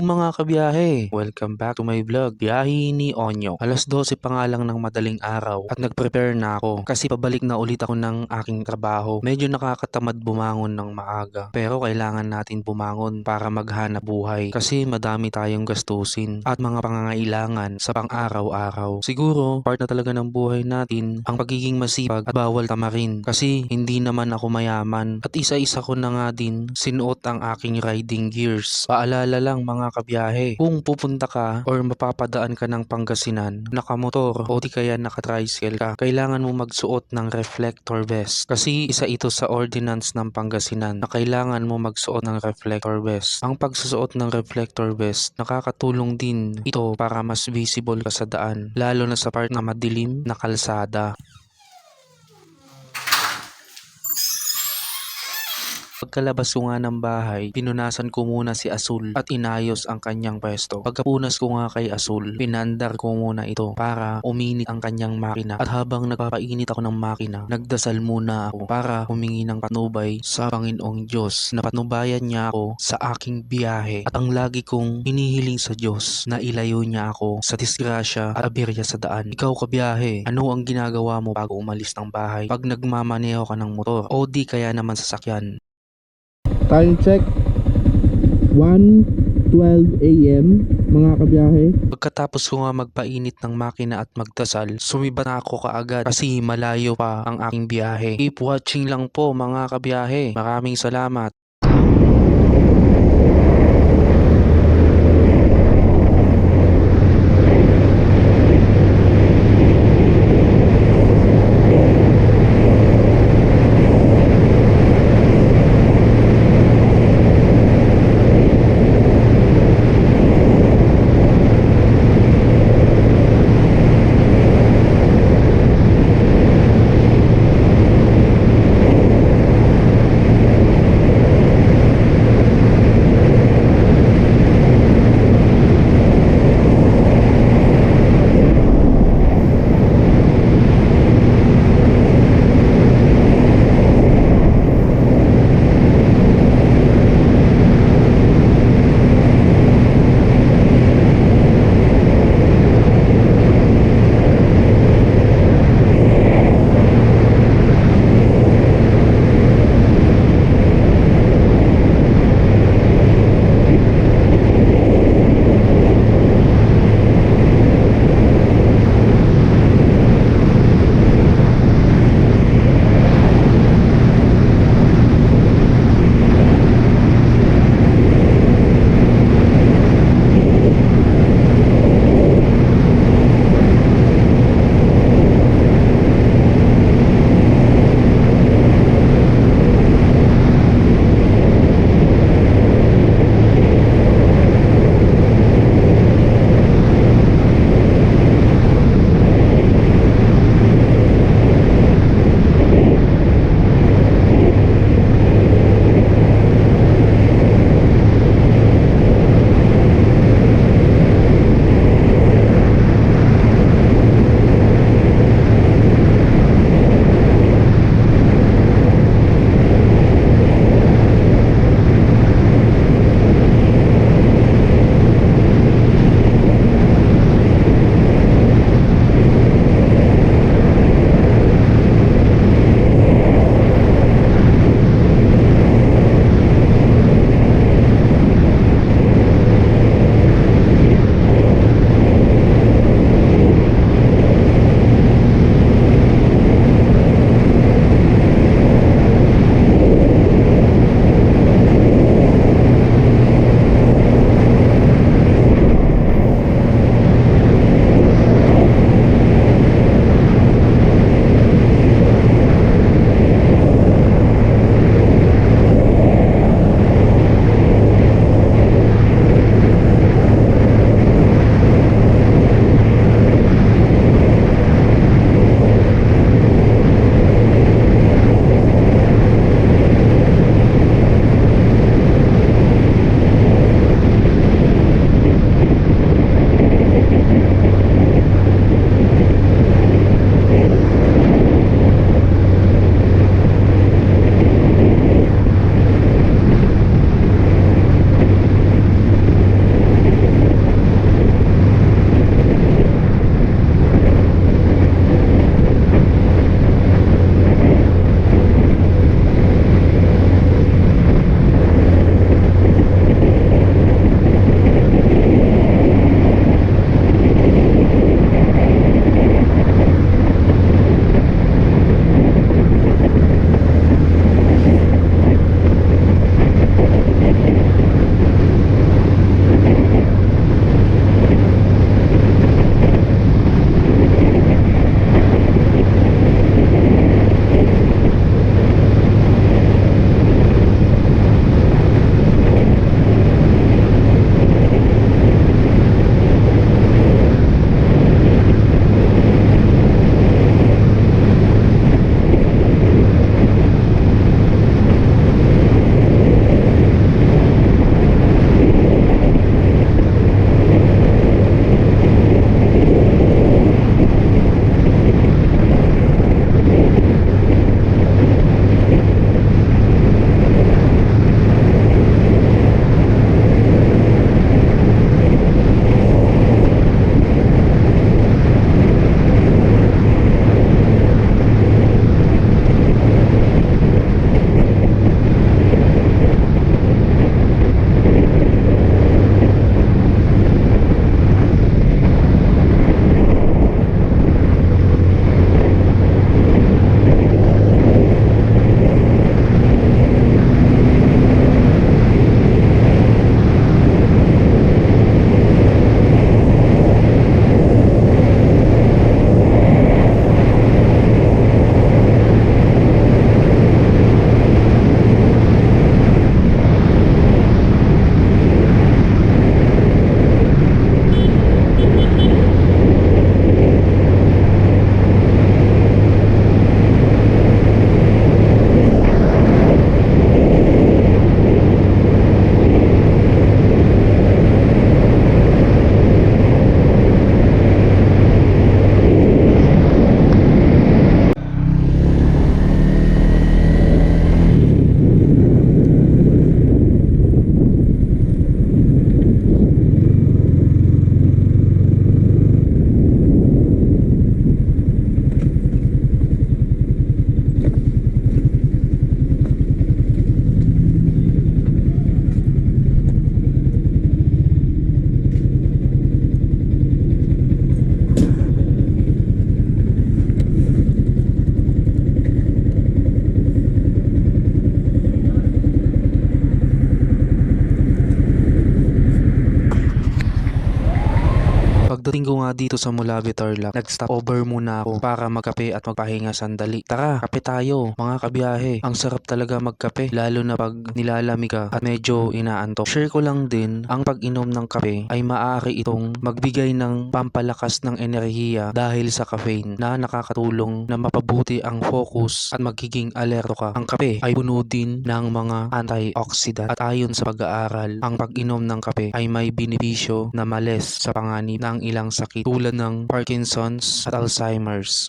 Mga kabiyahe, welcome back to my vlog, Biyahe ni Onyo. Alas 12 pa nga lang ng madaling araw at nag-prepare na ako kasi pabalik na ulit ako ng aking trabaho. Medyo nakakatamad bumangon ng maaga pero kailangan natin bumangon para maghanap buhay kasi madami tayong gastusin at mga pangangailangan sa pang-araw-araw. Siguro part na talaga ng buhay natin ang pagiging masipag at bawal tamarin kasi hindi naman ako mayaman at isa-isa ko na nga din sinuot ang aking riding gears. Paalala lang mga kabiyahe, kung pupunta ka or mapapadaan ka ng Pangasinan, nakamotor o di kaya nakatricycle ka, kailangan mo magsuot ng reflector vest. Kasi isa ito sa ordinance ng Pangasinan na kailangan mo magsuot ng reflector vest. Ang pagsusuot ng reflector vest, nakakatulong din ito para mas visible ka sa daan, lalo na sa part na madilim na kalsada. Pagkalabas ko nga ng bahay, pinunasan ko muna si Azul at inayos ang kanyang pwesto. Pagkapunas ko nga kay Azul, pinandar ko muna ito para uminit ang kanyang makina. At habang nagpapainit ako ng makina, nagdasal muna ako para humingi ng patnubay sa Panginoong Diyos na patnubayan niya ako sa aking biyahe. At ang lagi kong hinihiling sa Diyos na ilayo niya ako sa disgrasya at aberya sa daan. Ikaw kabiyahe, ano ang ginagawa mo bago umalis ng bahay pag nagmamaneho ka ng motor o di kaya naman sasakyan? Time check 1:12 AM mga kabiyahe. Pagkatapos ko nga magpainit ng makina at magdasal, sumiba na ako kaagad kasi malayo pa ang aking biyahe. Keep watching lang po mga kabiyahe. Maraming salamat. nga dito sa Mulabi Tarlac, nag-stop over muna ako para magkape at magpahinga sandali. Tara, kape tayo mga kabiyahe. Ang sarap talaga magkape, lalo na pag nilalamig ka at medyo inaantok. Share ko lang din, ang pag-inom ng kape ay maaari itong magbigay ng pampalakas ng enerhiya dahil sa caffeine na nakakatulong na mapabuti ang focus at magiging alerto ka. Ang kape ay puno din ng mga antioxidant at ayon sa pag-aaral, ang pag-inom ng kape ay may benepisyo na males sa panganib ng ilang sakit tulad ng Parkinson's at Alzheimer's.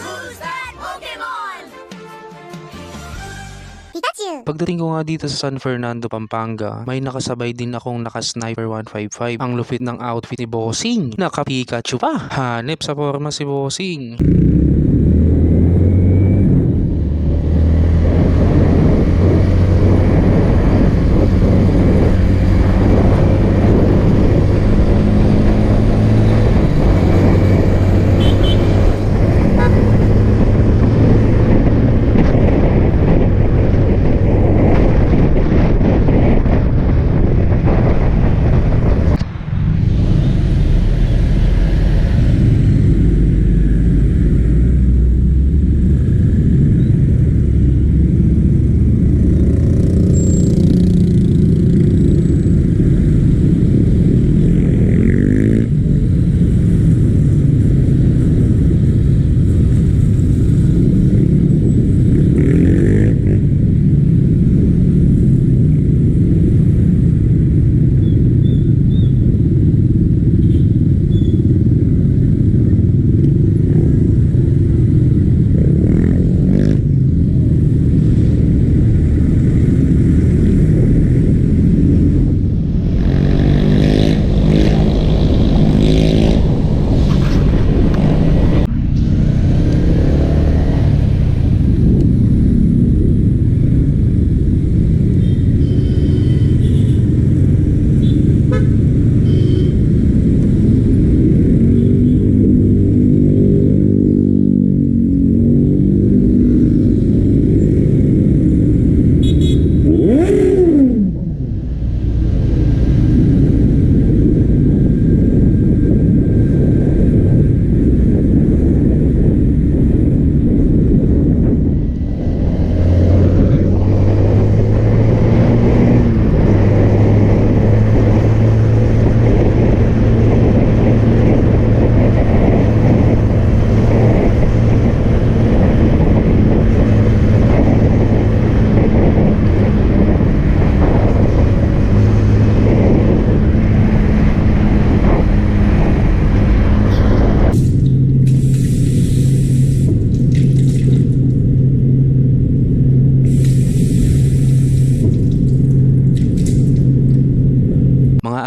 Who's that Pokemon? Pikachu! Pagdating ko nga dito sa San Fernando, Pampanga, may nakasabay din akong naka-Sniper 155. Ang lupit ng outfit ni Bossing. Naka-Pikachu pa. Hanep sa forma si Bossing.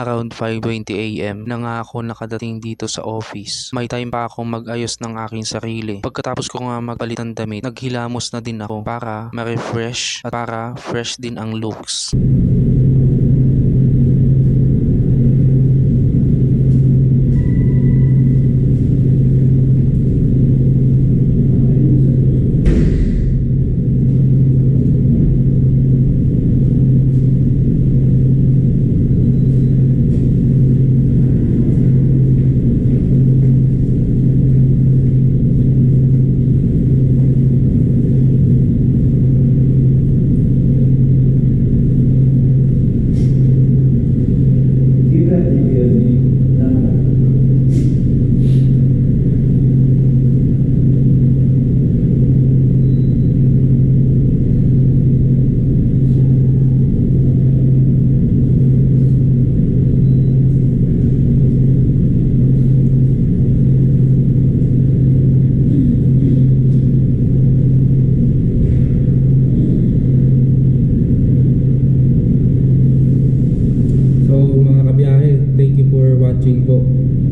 Around 5:20 AM na nga ako nakadating dito sa office. May time pa akong mag-ayos ng aking sarili. Pagkatapos ko nga magpalit ng damit, naghilamos na din ako para ma-refresh at para fresh din ang looks. watching po.